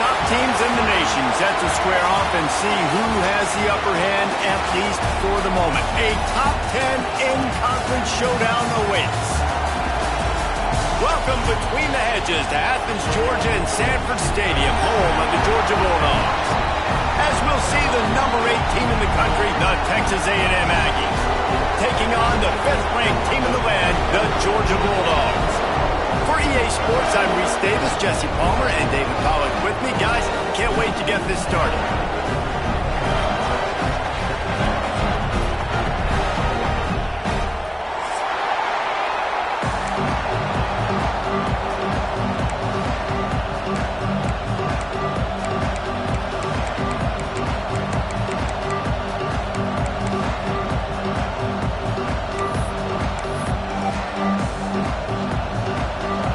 top teams in the nation set to square off and see who has the upper hand, at least for the moment. A top 10 in-conference showdown awaits. Welcome between the hedges to Athens, Georgia and Sanford Stadium, home of the Georgia Bulldogs. As we'll see the number 8 team in the country, the Texas A&M Aggies, taking on the 5th-ranked team in the land, the Georgia Bulldogs. For EA Sports, I'm Reese Davis, Jesse Palmer, and David Pollack with me. Guys, can't wait to get this started.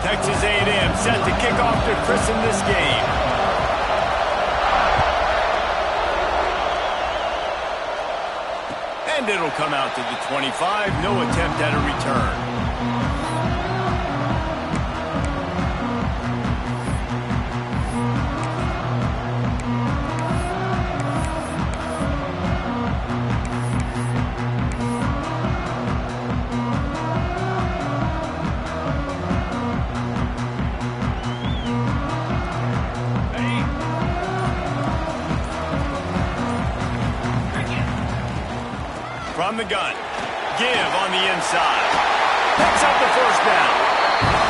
Texas A&M set to kick off to christen this game. And it'll come out to the 25. No attempt at a return. From the gun, give on the inside. Picks up the first down.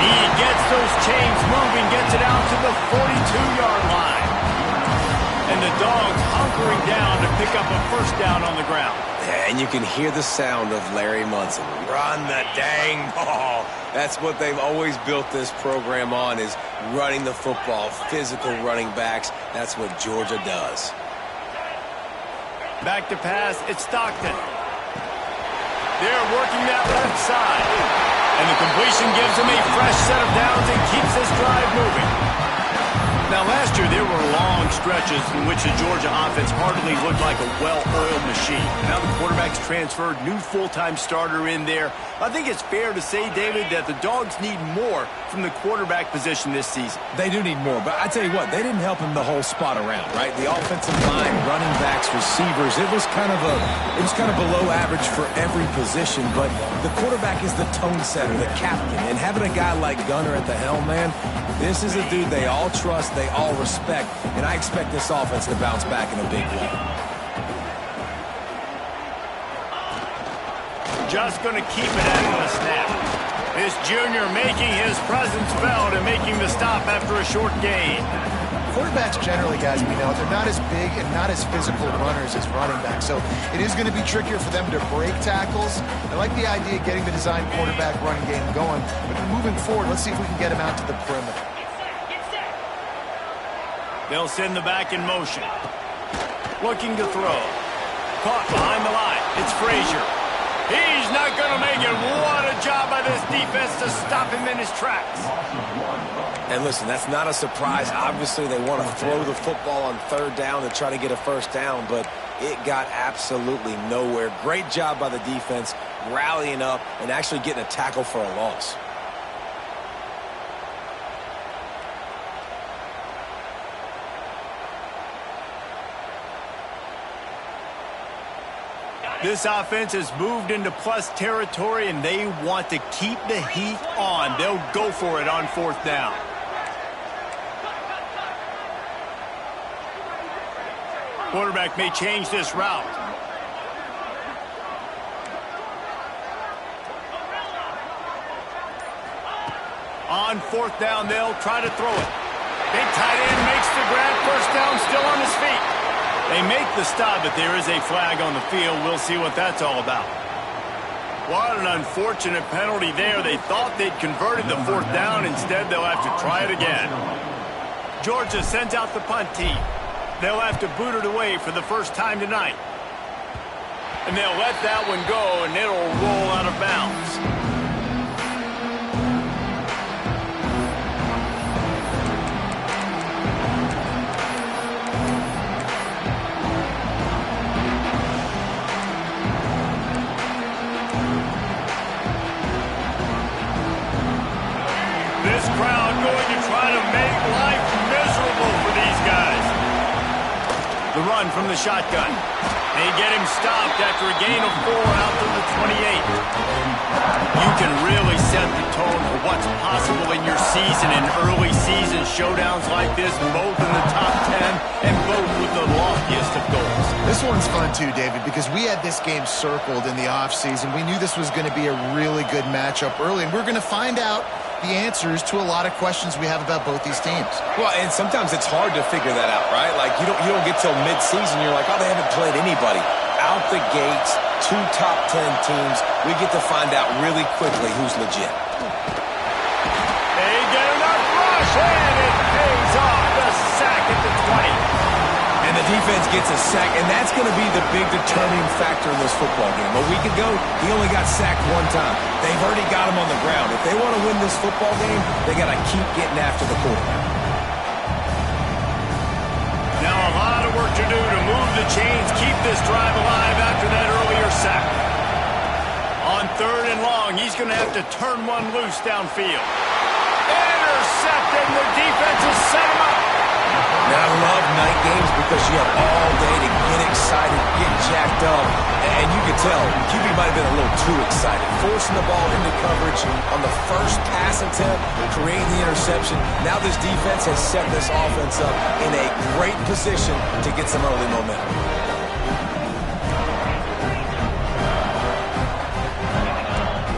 He gets those chains moving, gets it out to the 42-yard line. And the Dogs hunkering down to pick up a first down on the ground. And you can hear the sound of Larry Munson. Run the dang ball. That's what they've always built this program on, is running the football, physical running backs. That's what Georgia does. Back to pass, it's Stockton. They're working that left side. And the completion gives them a fresh set of downs and keeps this drive moving. Now, last year, there were long stretches in which the Georgia offense hardly looked like a well-oiled machine. Now the quarterback's transferred, new full-time starter in there. I think it's fair to say, David, that the Dogs need more from the quarterback position this season. They do need more, but I tell you what, they didn't help him the whole spot around, right? The offensive line, running backs, receivers, it was kind of below average for every position, but the quarterback is the tone setter, the captain, and having a guy like Gunner at the helm, man, this is a dude they all trust, they all respect, and I expect this offense to bounce back in a big way. Just going to keep it out of the snap. This junior making his presence felt and making the stop after a short gain. Quarterbacks generally, guys, we know, they're not as big and not as physical runners as running backs, so it is going to be trickier for them to break tackles. I like the idea of getting the design quarterback running game going, but moving forward, let's see if we can get him out to the perimeter. They'll send the back in motion. Looking to throw. Caught behind the line. It's Frazier. He's not going to make it. What a job by this defense to stop him in his tracks. And listen, that's not a surprise. Obviously, they want to throw the football on third down to try to get a first down, but it got absolutely nowhere. Great job by the defense, rallying up and actually getting a tackle for a loss. This offense has moved into plus territory, and they want to keep the heat on. They'll go for it on fourth down. Quarterback may change this route. On fourth down, they'll try to throw it. Big tight end makes the grab. First down, still on his feet. They make the stop, but there is a flag on the field. We'll see what that's all about. What an unfortunate penalty there. They thought they'd converted the fourth down. Instead, they'll have to try it again. Georgia sends out the punt team. They'll have to boot it away for the first time tonight. And they'll let that one go, and it'll roll out of bounds. This crowd going to try to make life miserable for the these guys. The run from the shotgun. They get him stopped after a gain of 4 out to the 28. You can really set the tone for what's possible in your season in early season showdowns like this, both in the top 10 and both with the loftiest of goals. This one's fun too, David, because we had this game circled in the offseason. We knew this was going to be a really good matchup early, and we're going to find out the answers to a lot of questions we have about both these teams. Well, and sometimes it's hard to figure that out, right? Like, you don't get till mid-season, you're like, oh, they haven't played anybody. Out the gates, 2 top 10 teams, we get to find out really quickly who's legit. They get enough rush, and it pays off. The sack at the 20. And the defense gets a sack, and that's going to be the big determining factor in this football game. A week ago, he only got sacked 1 time. They've already got him on the ground. If they want to win this football game, they got to keep getting after the quarterback. Now a lot of work to do to move the chains, keep this drive alive after that earlier sack. On 3rd and long, he's going to have to turn one loose downfield. Intercepted, and the defense has set him up. Now, I love night games because you have all day to get excited, get jacked up, and you can tell QB might have been a little too excited. Forcing the ball into coverage on the first pass attempt, creating the interception. Now this defense has set this offense up in a great position to get some early momentum.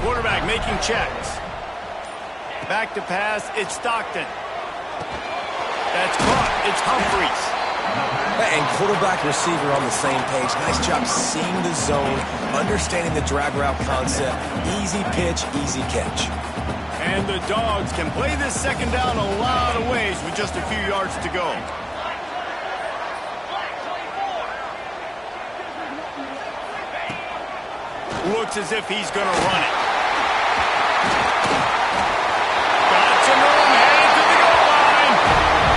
Quarterback making checks. Back to pass, it's Stockton. That's caught. It's Humphreys. And quarterback receiver on the same page. Nice job seeing the zone, understanding the drag route concept. Easy pitch, easy catch. And the Dogs can play this second down a lot of ways with just a few yards to go. Looks as if he's going to run it. Got some room, headed to the goal line.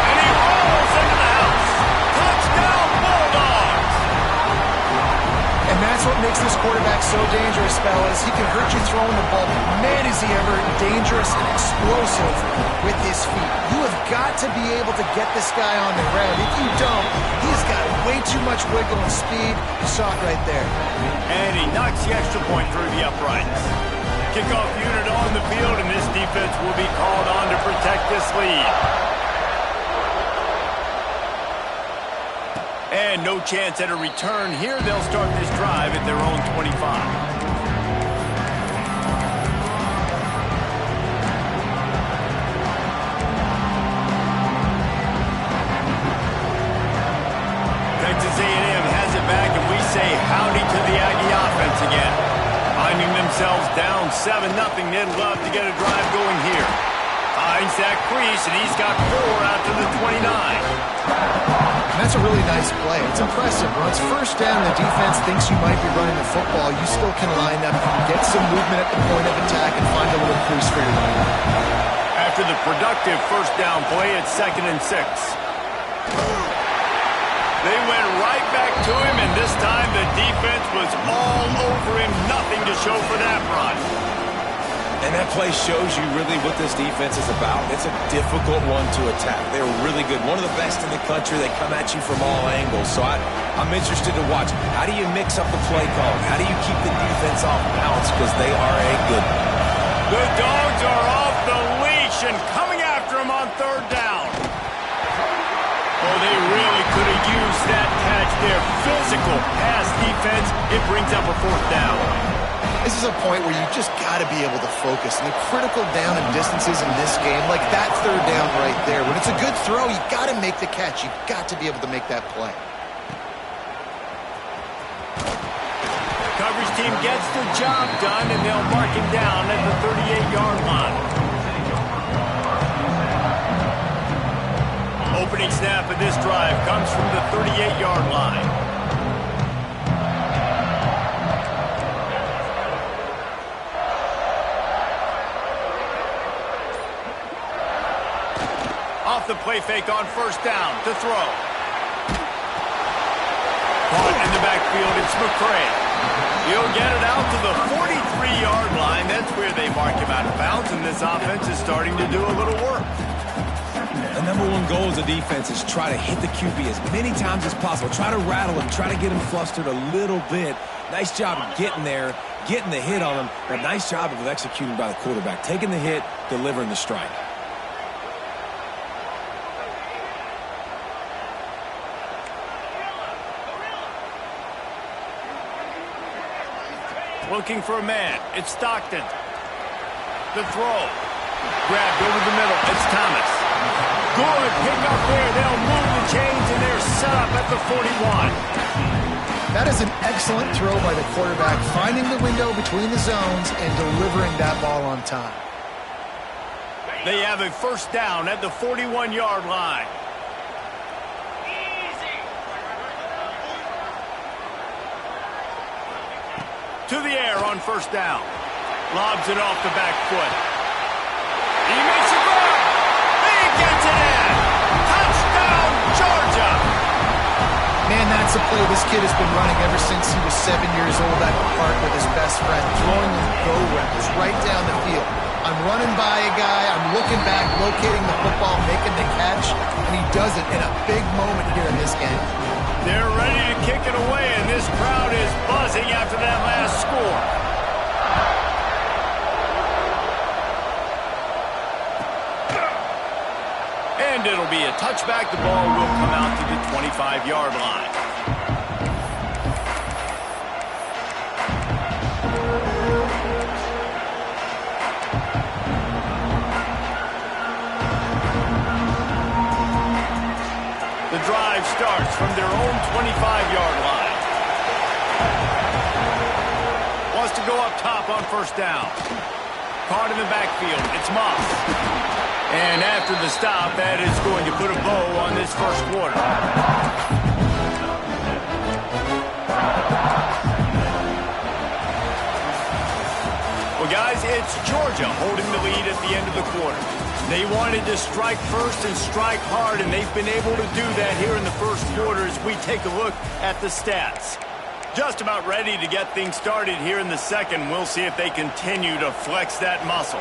And he rolls into the house. Touchdown, Bulldogs. And that's what makes this quarterback so dangerous, fellas. He can hurt you throwing the ball. Man, is he ever dangerous and explosive with his feet. You have got to be able to get this guy on the ground. If you don't, he's got way too much wiggle and speed. You saw it right there. And he knocks the extra point through the uprights. Kickoff unit on the field, and this defense will be called on to protect this lead. And no chance at a return here. They'll start this drive at their own 25. Texas A&M has it back, and we say howdy to the Aggie offense again. Finding themselves down 7-0, they'd love to get a drive going here. Finds that crease, and he's got 4 out to the 29. And that's a really nice play. It's impressive. When it's first down, the defense thinks you might be running the football. You still can line up, get some movement at the point of attack, and find a little crease for your lead. After the productive first down play, it's 2nd and 6. They went right back to him, and this time the defense was all over him. Nothing to show for that run. And that play shows you really what this defense is about. It's a difficult one to attack. They're really good. One of the best in the country. They come at you from all angles. So I'm interested to watch. How do you mix up the play call? How do you keep the defense off balance? Because they are a good one. The Dogs are off the leash and coming after him on 3rd down. Oh, they really could have used that catch there. Physical pass defense. It brings up a 4th down. This is a point where you just got to be able to focus. And the critical down and distances in this game, like that 3rd down right there, when it's a good throw, you got to make the catch. You've got to be able to make that play. Coverage team gets the job done, and they'll mark him down at the 38-yard line. Opening snap of this drive comes from the 38-yard line. Off the play fake on 1st down to throw. Caught in the backfield, it's McCray. He'll get it out to the 43-yard line. That's where they mark him out of bounds, and this offense is starting to do a little work. The number one goal as a defense is try to hit the QB as many times as possible. Try to rattle him, try to get him flustered a little bit. Nice job of getting there, getting the hit on him, but nice job of executing by the quarterback. Taking the hit, delivering the strike. Looking for a man. It's Stockton. The throw. Grabbed over the middle. It's Thomas. Good pick up there. They'll move the chains, and they're set up at the 41. That is an excellent throw by the quarterback, finding the window between the zones and delivering that ball on time. They have a first down at the 41-yard line. To the air on first down. Lobs it off the back foot. He makes a grab. He gets it in. Touchdown, Georgia. Man, that's a play this kid has been running ever since he was 7 years old at the park with his best friend, throwing his go routes right down the field. I'm running by a guy, I'm looking back, locating the football, making the catch, and he does it in a big moment here in this game. They're ready to kick it away, and this crowd is buzzing after that last score. And it'll be a touchback. The ball will come out to the 25-yard line. The drive starts from their own 25-yard line. Wants to go up top on first down. Caught in the backfield. It's Moss. And after the stop, that is going to put a bow on this first quarter. Well, guys, it's Georgia holding the lead at the end of the quarter. They wanted to strike first and strike hard, and they've been able to do that here in the first quarter as we take a look at the stats. Just about ready to get things started here in the second. We'll see if they continue to flex that muscle.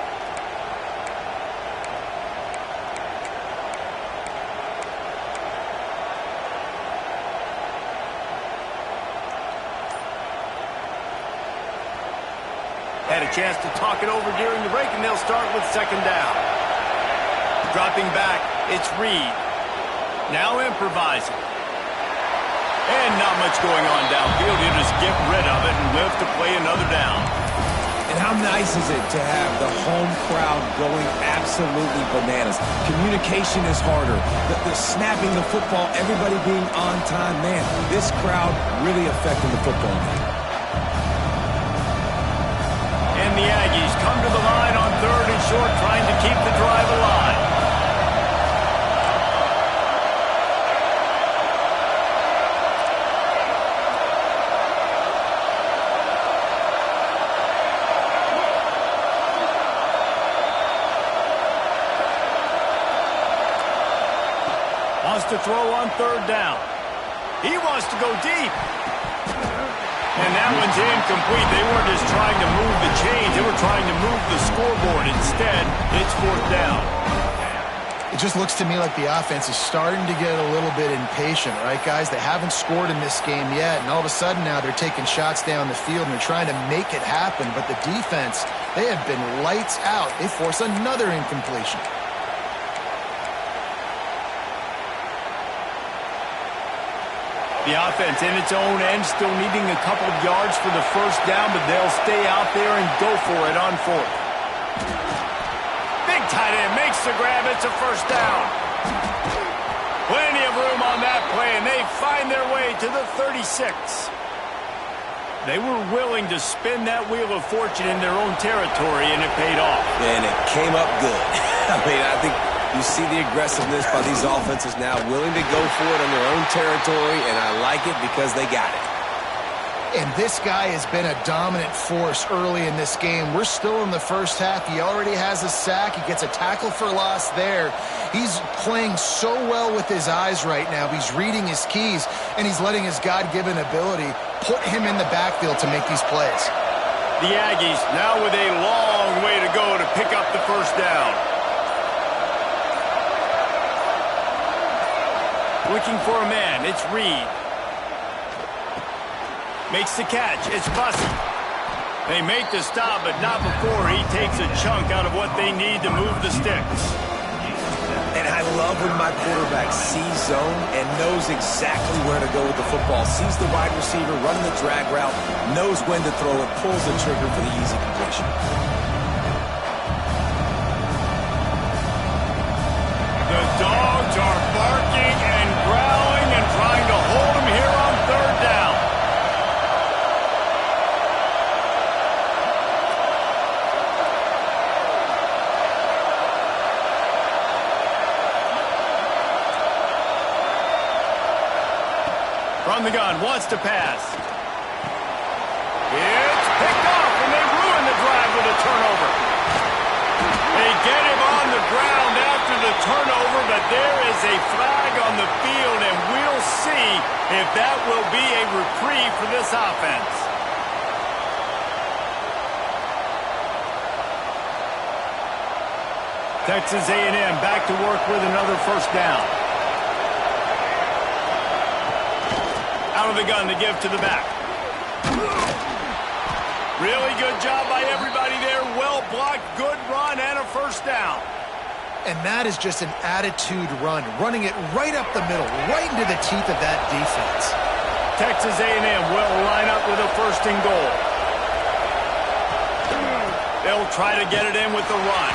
Had a chance to talk it over during the break, and they'll start with second down. Dropping back, it's Reed. Now improvising. And not much going on downfield. He'll just get rid of it and live to play another down. And how nice is it to have the home crowd going absolutely bananas? Communication is harder. The snapping the football, everybody being on time. Man, this crowd really affecting the football game. And the Aggies come to the line on third and short, trying to keep the drive alive. Wants to throw on third down. He wants to go deep. And that one's incomplete. They weren't just trying to move the chains. They were trying to move the scoreboard. Instead, it's fourth down. It just looks to me like the offense is starting to get a little bit impatient, right, guys? They haven't scored in this game yet, and all of a sudden now they're taking shots down the field and they're trying to make it happen. But the defense, they have been lights out. They force another incompletion. The offense in its own end, still needing a couple of yards for the first down, but they'll stay out there and go for it on fourth. Big tight end makes the grab. It's a first down. Plenty of room on that play, and they find their way to the 36. They were willing to spin that wheel of fortune in their own territory, and it paid off. And it came up good. I mean, I think you see the aggressiveness by these offenses now, willing to go for it on their own territory, and I like it because they got it. And this guy has been a dominant force early in this game. We're still in the first half. He already has a sack. He gets a tackle for loss there. He's playing so well with his eyes right now. He's reading his keys, and he's letting his God-given ability put him in the backfield to make these plays. The Aggies now with a long way to go to pick up the first down. Looking for a man. It's Reed. Makes the catch. It's Bussey. They make the stop, but not before he takes a chunk out of what they need to move the sticks. And I love when my quarterback sees zone and knows exactly where to go with the football. Sees the wide receiver running the drag route, knows when to throw it, pulls the trigger for the easy completion. The Dogs are barking and growling and trying to hold him here on third down. From the gun, wants to pass. It's picked off, and they ruin the drive with a turnover. They get him on the ground after the turnover, but there is a flag on the field, and we'll see if that will be a reprieve for this offense. Texas A&M back to work with another first down. Out of the gun to give to the back. Really good job by everybody there. Well blocked, good run, and a first down. And that is just an attitude run, running it right up the middle, right into the teeth of that defense. Texas A&M will line up with a first and goal. They'll try to get it in with the run.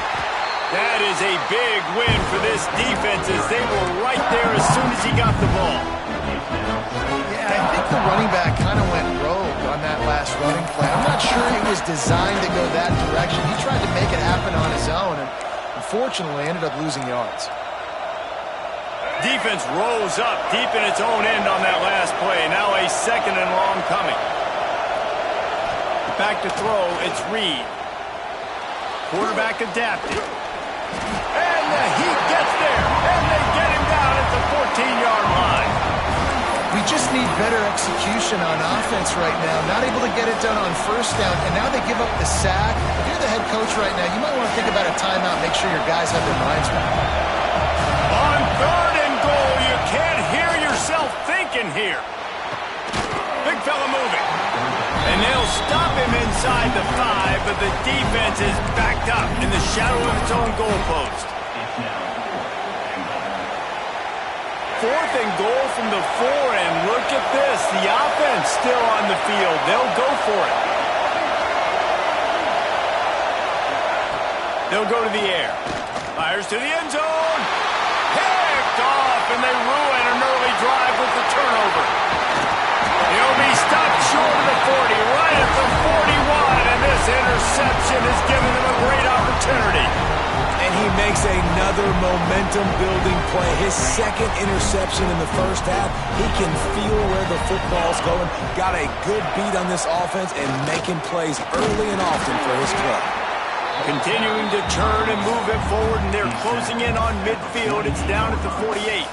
That is a big win for this defense as they were right there as soon as he got the ball. Yeah, I think the running back kind of went rogue on that last running play. I'm not sure it was designed to go that direction. He tried to make it happen on his own and unfortunately ended up losing yards. Defense rose up deep in its own end on that last play. Now a second and long coming. Back to throw, it's Reed. Quarterback adapted. And the heat gets there. And they get him down at the 14-yard line. We just need better execution on offense right now. Not able to get it done on first down, and now they give up the sack. If you're the head coach right now, you might want to think about a timeout, make sure your guys have their minds right. On third and goal, you can't hear yourself thinking here. Big fella moving. And they'll stop him inside the 5, but the defense is backed up in the shadow of its own goalpost. Fourth and goal from the 4, and look at this. The offense still on the field. They'll go for it. They'll go to the air. Fires to the end zone. Picked off, and they ruin an early drive with the turnover. He'll be stopped short of the 40, right at the 41, and this interception has given them a great opportunity. And he makes another momentum-building play. His second interception in the first half. He can feel where the football's going. Got a good beat on this offense and making plays early and often for his club. Continuing to turn and move it forward, and they're closing in on midfield. It's down at the 48.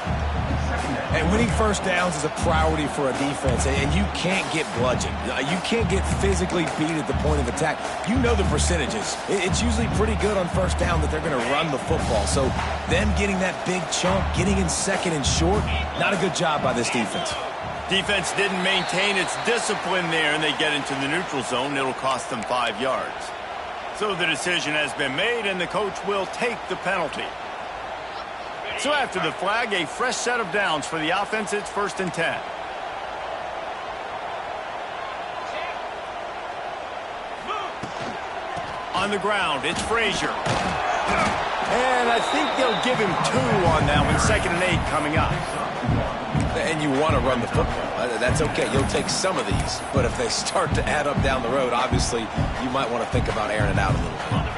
And winning first downs is a priority for a defense, and you can't get bludgeoned. You can't get physically beat at the point of attack. You know the percentages. It's usually pretty good on first down that they're going to run the football. So them getting that big chunk, getting in second and short, not a good job by this defense. Defense didn't maintain its discipline there, and they get into the neutral zone. It'll cost them 5 yards. So the decision has been made, and the coach will take the penalty. So after the flag, a fresh set of downs for the offense. It's 1st and 10. On the ground, it's Frazier. And I think they'll give him 2 on that one. 2nd and 8 coming up. And you want to run the football. That's okay. You'll take some of these. But if they start to add up down the road, obviously, you might want to think about airing it out a little bit.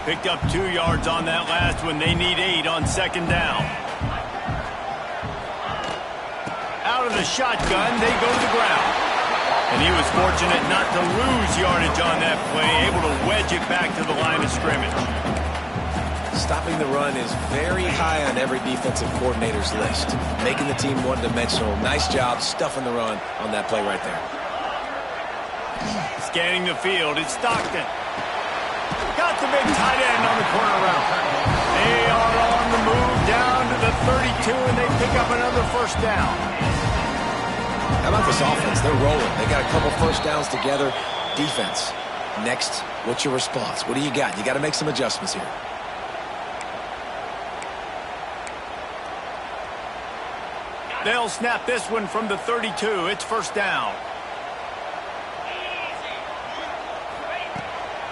Picked up 2 yards on that last one. They need 8 on 2nd down. Out of the shotgun, they go to the ground. And he was fortunate not to lose yardage on that play, able to wedge it back to the line of scrimmage. Stopping the run is very high on every defensive coordinator's list. Making the team one-dimensional. Nice job stuffing the run on that play right there. Scanning the field, it's Stockton. Got the big tight end on the corner route. They are on the move down to the 32, and they pick up another first down. How about this offense? They're rolling. They got a couple first downs together. Defense. Next, what's your response? What do you got? You got to make some adjustments here. They'll snap this one from the 32. It's first down.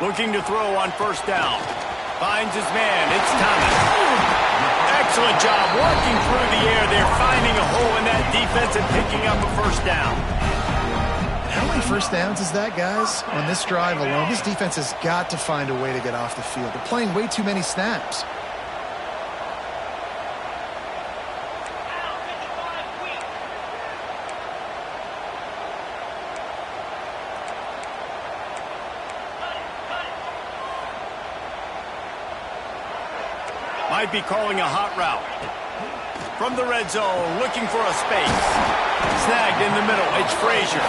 Looking to throw on first down. Finds his man. It's Thomas. Excellent job working through the air there, finding a hole in that defense and picking up a first down. How many first downs is that, guys? On this drive alone, this defense has got to find a way to get off the field. They're playing way too many snaps. Might be calling a hot route. From the red zone, looking for a space. Snagged in the middle, it's Frazier.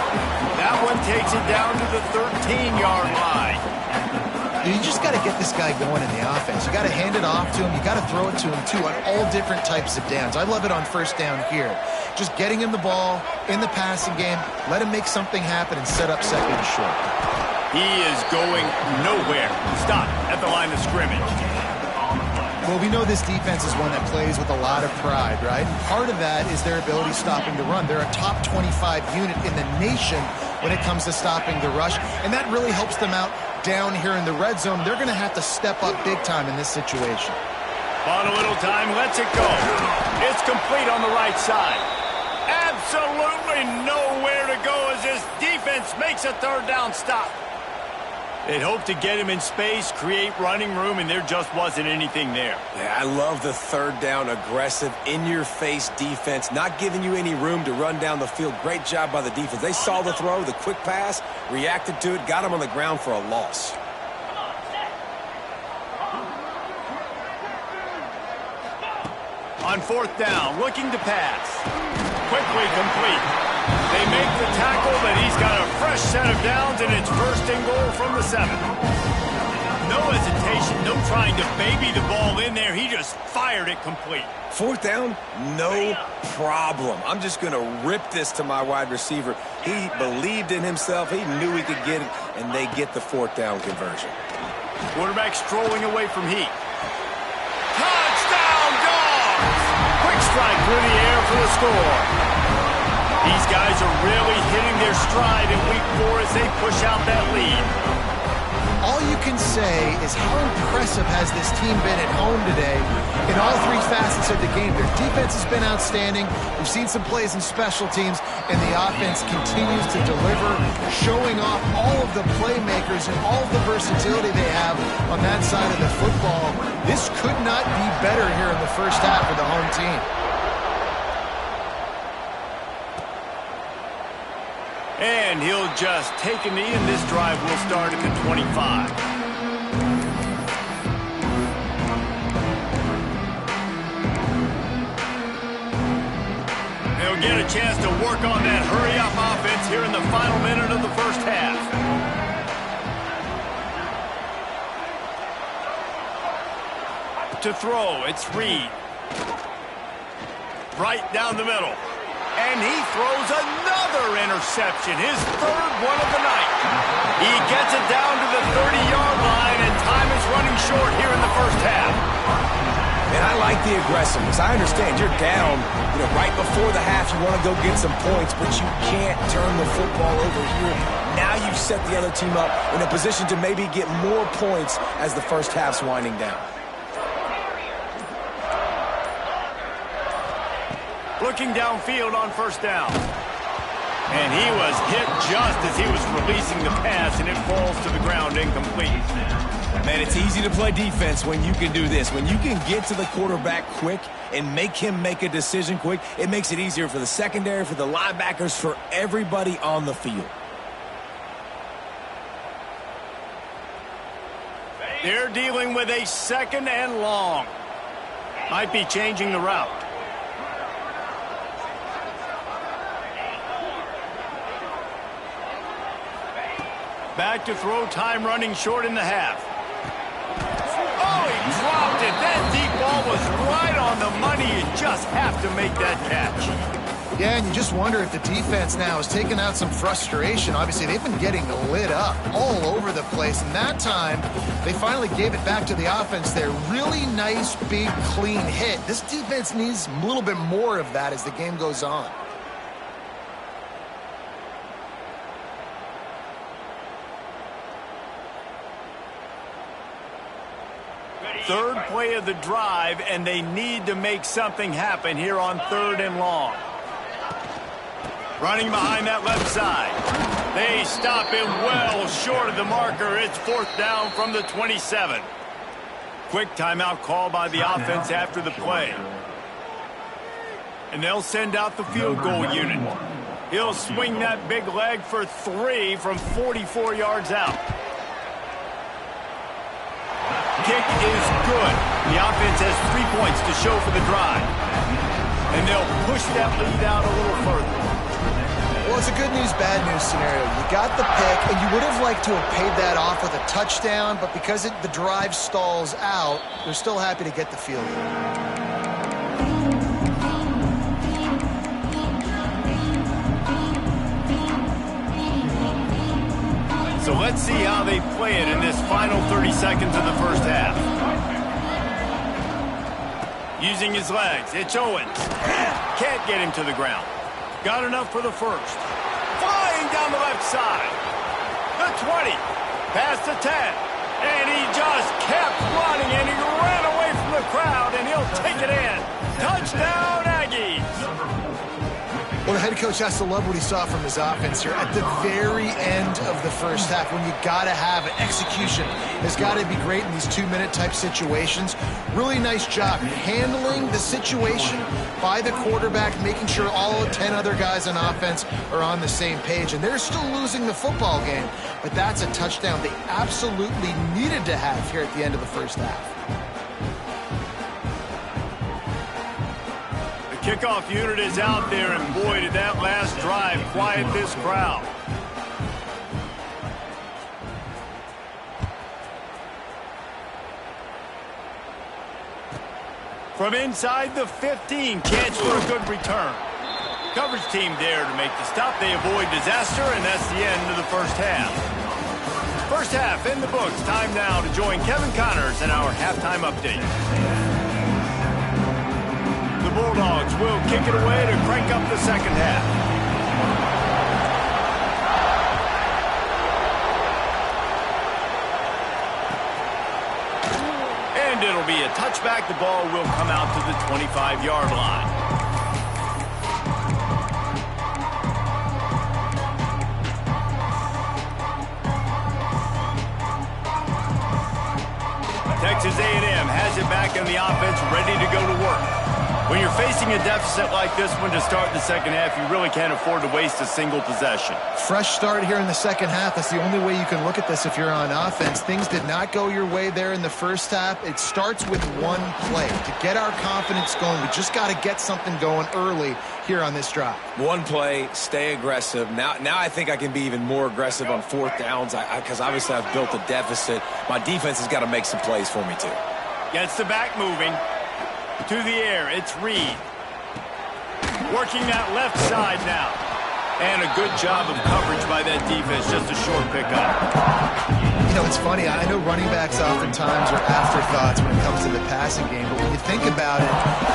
That one takes it down to the 13-yard line. You just got to get this guy going in the offense. You got to hand it off to him. You got to throw it to him, too, on all different types of downs. I love it on first down here. Just getting him the ball in the passing game, let him make something happen and set up second and short. He is going nowhere. Stop at the line of scrimmage. Well, we know this defense is one that plays with a lot of pride, right? And part of that is their ability stopping the run. They're a top 25 unit in the nation when it comes to stopping the rush, and that really helps them out down here in the red zone. They're going to have to step up big time in this situation. On a little time, lets it go. It's complete on the right side. Absolutely nowhere to go as this defense makes a third down stop. It hoped to get him in space, create running room, and there just wasn't anything there. Yeah, I love the third down, aggressive, in-your-face defense, not giving you any room to run down the field. Great job by the defense. They saw the throw, the quick pass, reacted to it, got him on the ground for a loss. On fourth down, looking to pass. Quickly complete. They make the tackle, but he's got a fresh set of downs, and it's first and goal from the 7. No hesitation, no trying to baby the ball in there. He just fired it complete. Fourth down, no problem. I'm just going to rip this to my wide receiver. He believed in himself. He knew he could get it, and they get the fourth down conversion. Quarterback strolling away from heat. Touchdown, Dogs! Quick strike through the air for the score. These guys are really hitting their stride in week 4 as they push out that lead. All you can say is how impressive has this team been at home today in all 3 facets of the game. Their defense has been outstanding. We've seen some plays in special teams, and the offense continues to deliver, showing off all of the playmakers and all of the versatility they have on that side of the football. This could not be better here in the first half for the home team. And he'll just take a knee, and this drive will start at the 25. They'll get a chance to work on that hurry-up offense here in the final minute of the first half. To throw, it's Reed. Right down the middle. And he throws another interception, his third one of the night. He gets it down to the 30-yard line, and time is running short here in the first half. And I like the aggressiveness. I understand you're down, right before the half. You want to go get some points, but you can't turn the football over here. Now you've set the other team up in a position to maybe get more points as the first half's winding down. Looking downfield on first down. And he was hit just as he was releasing the pass, and it falls to the ground incomplete. Man, it's easy to play defense when you can do this. When you can get to the quarterback quick and make him make a decision quick, it makes it easier for the secondary, for the linebackers, for everybody on the field. They're dealing with a second and long. Might be changing the route. Back to throw, time running short in the half. Oh, he dropped it. That deep ball was right on the money. You just have to make that catch. Yeah, and you just wonder if the defense now is taking out some frustration. Obviously, they've been getting lit up all over the place, and that time they finally gave it back to the offense there. Really nice, big, clean hit. This defense needs a little bit more of that as the game goes on. Third play of the drive, and they need to make something happen here on 3rd and long. Running behind that left side. They stop him well short of the marker. It's 4th down from the 27. Quick timeout call by the offense after the play. And they'll send out the field goal unit. He'll swing that big leg for 3 from 44 yards out. Kick is good. The offense has 3 points to show for the drive. And they'll push that lead out a little further. Well, it's a good news, bad news scenario. You got the pick, and you would have liked to have paid that off with a touchdown, but because the drive stalls out, they're still happy to get the field goal. So let's see how they play it in this final 30 seconds of the first half. Using his legs, it's Owens. Can't get him to the ground. Got enough for the first. Flying down the left side. The 20. Past the 10. And he just kept running, and he ran away from the crowd, and he'll take it in. Touchdown, Aggies. Well, the head coach has to love what he saw from his offense here at the very end of the first half, when you got to have it. Execution has got to be great in these 2-minute type situations. Really nice job handling the situation by the quarterback, making sure all 10 other guys on offense are on the same page. And they're still losing the football game, but that's a touchdown they absolutely needed to have here at the end of the first half. Kickoff unit is out there, and boy, did that last drive quiet this crowd. From inside the 15, chance for a good return. Coverage team there to make the stop. They avoid disaster, and that's the end of the first half. First half in the books. Time now to join Kevin Connors in our halftime update. The Bulldogs will kick it away to crank up the second half. And it'll be a touchback. The ball will come out to the 25-yard line. Texas A&M has it back in the offense, ready to go to work. When you're facing a deficit like this one to start the second half, you really can't afford to waste a single possession. Fresh start here in the second half. That's the only way you can look at this if you're on offense. Things did not go your way there in the first half. It starts with one play. To get our confidence going, we just got to get something going early here on this drive. One play, stay aggressive. Now I think I can be even more aggressive on 4th downs because obviously I've built a deficit. My defense has got to make some plays for me too. Gets the back moving. To the air, it's Reed. Working that left side now. And a good job of coverage by that defense, just a short pickup. You know, it's funny. I know running backs oftentimes are afterthoughts when it comes to the passing game, but when you think about it,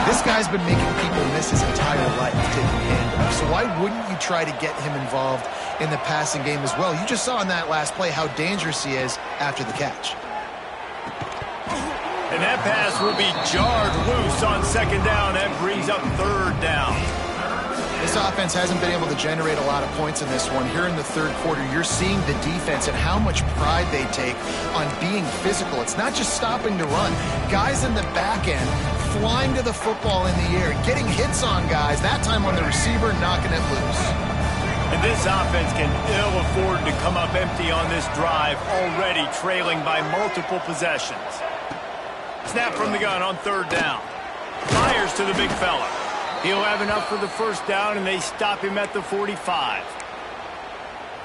this guy's been making people miss his entire life taking handoffs. So why wouldn't you try to get him involved in the passing game as well? You just saw in that last play how dangerous he is after the catch. And that pass will be jarred loose on second down. That brings up 3rd down. This offense hasn't been able to generate a lot of points in this one. Here in the third quarter, you're seeing the defense and how much pride they take on being physical. It's not just stopping to run. Guys in the back end flying to the football in the air, getting hits on guys, that time on the receiver, knocking it loose. And this offense can ill afford to come up empty on this drive, already trailing by multiple possessions. Snap from the gun on 3rd down. Fires to the big fella. He'll have enough for the first down, and they stop him at the 45.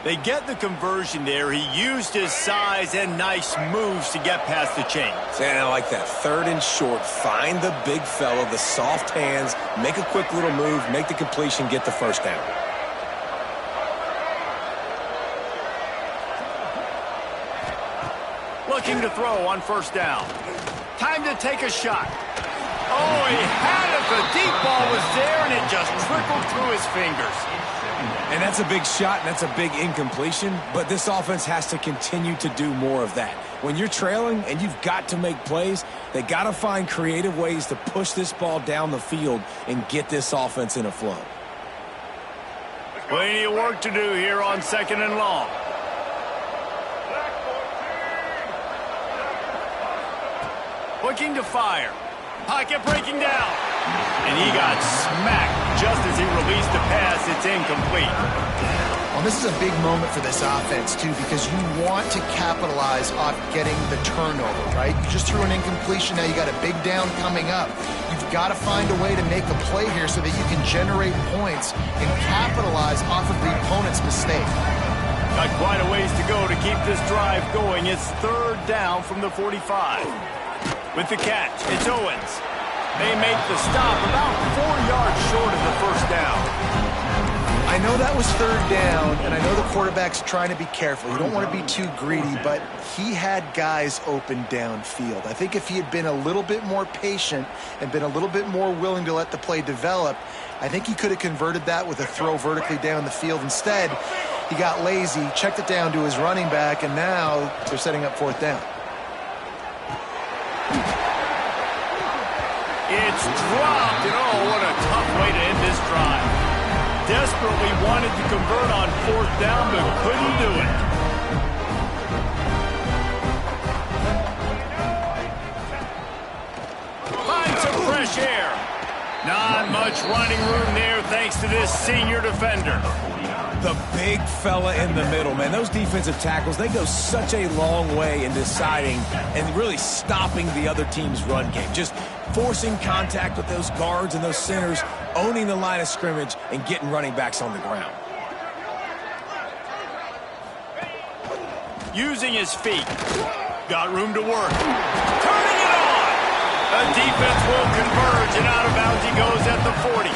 They get the conversion there. He used his size and nice moves to get past the chains. And I like that. 3rd and short. Find the big fella, the soft hands, make a quick little move, make the completion, get the first down. Looking to throw on 1st down. Time to take a shot. Oh, he had it. The deep ball was there, and it just trickled through his fingers. And that's a big shot, and that's a big incompletion, but this offense has to continue to do more of that. When you're trailing and you've got to make plays, they got to find creative ways to push this ball down the field and get this offense in a flow. Plenty of work to do here on 2nd and long. Looking to fire. Pocket breaking down. And he got smacked just as he released the pass. It's incomplete. Well, this is a big moment for this offense, too, because you want to capitalize off getting the turnover, right? You just threw an incompletion. Now you got a big down coming up. You've got to find a way to make a play here so that you can generate points and capitalize off of the opponent's mistake. Got quite a ways to go to keep this drive going. It's 3rd down from the 45. With the catch, it's Owens. They make the stop about 4 yards short of the 1st down. I know that was 3rd down, and I know the quarterback's trying to be careful. You don't want to be too greedy, but he had guys open downfield. I think if he had been a little bit more patient and been a little bit more willing to let the play develop, I think he could have converted that with a throw vertically down the field. Instead, he got lazy, checked it down to his running back, and now they're setting up 4th down. It's dropped, and oh, what a tough way to end this drive. Desperately wanted to convert on 4th down, but couldn't do it. Find some fresh air. Not much running room there thanks to this senior defender. The big fella in the middle, man. Those defensive tackles, they go such a long way in deciding and really stopping the other team's run game. Just forcing contact with those guards and those centers, owning the line of scrimmage, and getting running backs on the ground. Using his feet. Got room to work. Turning it on! The defense will converge, and out of bounds he goes at the 40.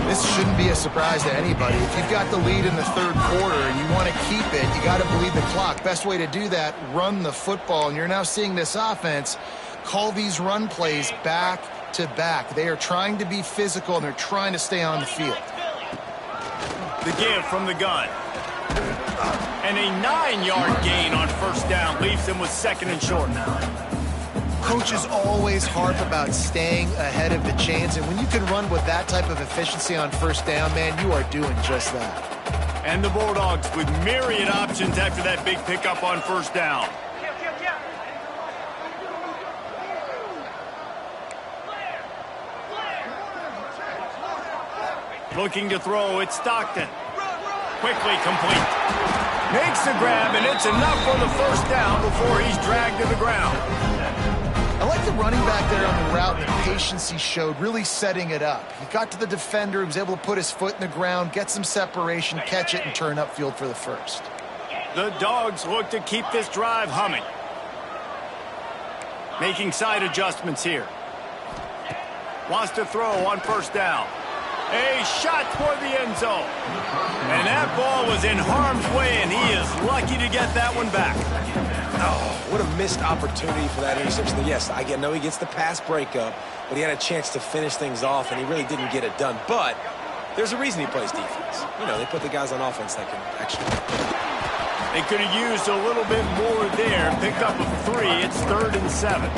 This shouldn't be a surprise to anybody. If you've got the lead in the 3rd quarter and you want to keep it, you got to bleed the clock. Best way to do that, run the football. And you're now seeing this offense call these run plays back to back. They are trying to be physical, and they're trying to stay on the field. The give from the gun. And a 9-yard gain on 1st down leaves them with 2nd and short now. Coaches always harp about staying ahead of the chains, and when you can run with that type of efficiency on 1st down, man, you are doing just that. And the Bulldogs with myriad options after that big pickup on 1st down. Looking to throw, it's Stockton. Quickly complete. Makes the grab, and it's enough for the 1st down before he's dragged to the ground. I like the running back there on the route and the patience he showed, really setting it up. He got to the defender, he was able to put his foot in the ground, get some separation, catch it, and turn upfield for the 1st. The Dogs look to keep this drive humming. Making side adjustments here. Wants to throw on 1st down. A shot toward the end zone. And that ball was in harm's way, and he is lucky to get that one back. Oh, what a missed opportunity for that interception. Yes, I know he gets the pass breakup, but he had a chance to finish things off, and he really didn't get it done. But there's a reason he plays defense. You know, they put the guys on offense that can actually. They could have used a little bit more there. Picked up a 3. It's 3rd and 7.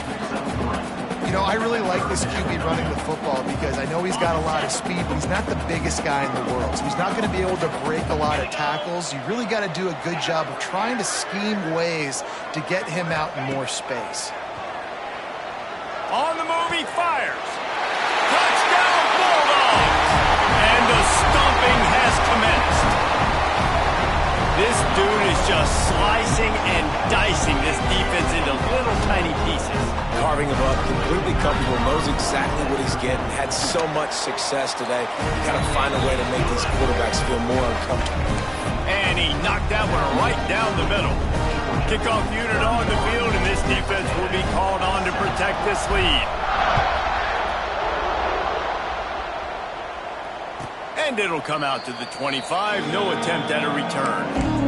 You know, I really like this QB running the football because I know he's got a lot of speed, but he's not the biggest guy in the world. So he's not going to be able to break a lot of tackles. You really got to do a good job of trying to scheme ways to get him out in more space. On the move, he fires. Touchdown, Bulldogs! And the stomping has commenced. This dude is just slicing and dicing this defense into little tiny pieces. Carving him up, completely comfortable, knows exactly what he's getting, had so much success today. You got to find a way to make these quarterbacks feel more uncomfortable. And he knocked that one right down the middle. Kickoff unit on the field, and this defense will be called on to protect this lead. And it'll come out to the 25. No attempt at a return.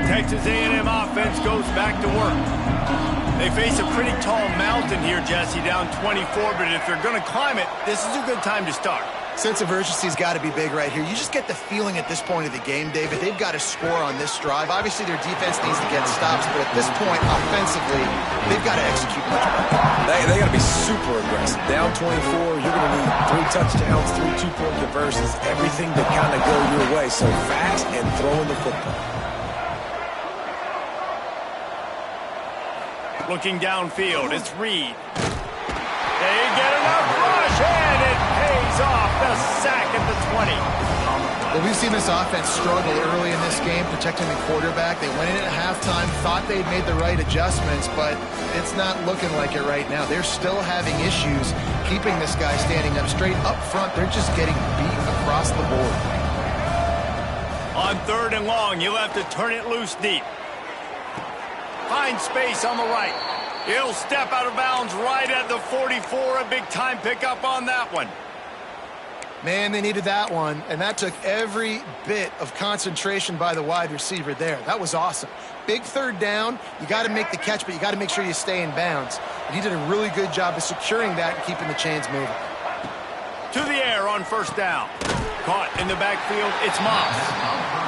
Texas A&M offense goes back to work. They face a pretty tall mountain here, Jesse, down 24, but if they're going to climb it, this is a good time to start. Sense of urgency's got to be big right here. You just get the feeling at this point of the game, David, they've got to score on this drive. Obviously, their defense needs to get stops, but at this point, offensively, they've got to execute much better. They got to be super aggressive. Down 24, you're going to need 3 touchdowns, 3 two-point conversions, everything to kind of go your way. So fast and throwing the football. Looking downfield, it's Reed. They get enough rush, and it pays off. The sack at the 20. Well, we've seen this offense struggle early in this game, protecting the quarterback. They went in at halftime, thought they'd made the right adjustments, but it's not looking like it right now. They're still having issues keeping this guy standing up straight up front. They're just getting beat across the board. On 3rd and long, you'll have to turn it loose deep. Find space on the right. He'll step out of bounds right at the 44. A big-time pickup on that one. Man, they needed that one, and that took every bit of concentration by the wide receiver there. That was awesome. Big 3rd down. You got to make the catch, but you got to make sure you stay in bounds. And he did a really good job of securing that and keeping the chains moving. To the air on 1st down. Caught in the backfield, it's Moss.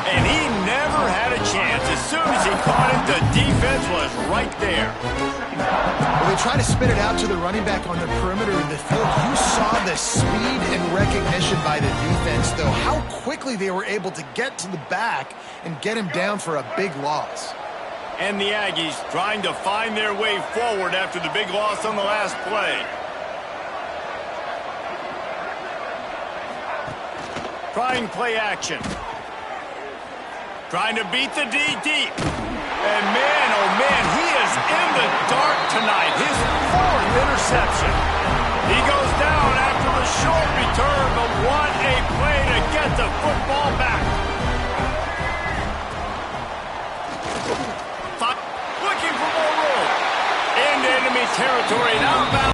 And he never had a chance. As soon as he caught it, the defense was right there. Well, they try to spit it out to the running back on the perimeter of the field. You saw the speed and recognition by the defense, though. How quickly they were able to get to the back and get him down for a big loss. And the Aggies trying to find their way forward after the big loss on the last play. Trying play action. Trying to beat the D deep. And man, oh man, he is in the dark tonight. His 4th interception. He goes down after the short return, but what a play to get the football back. Looking for more room. Into enemy territory, and outbound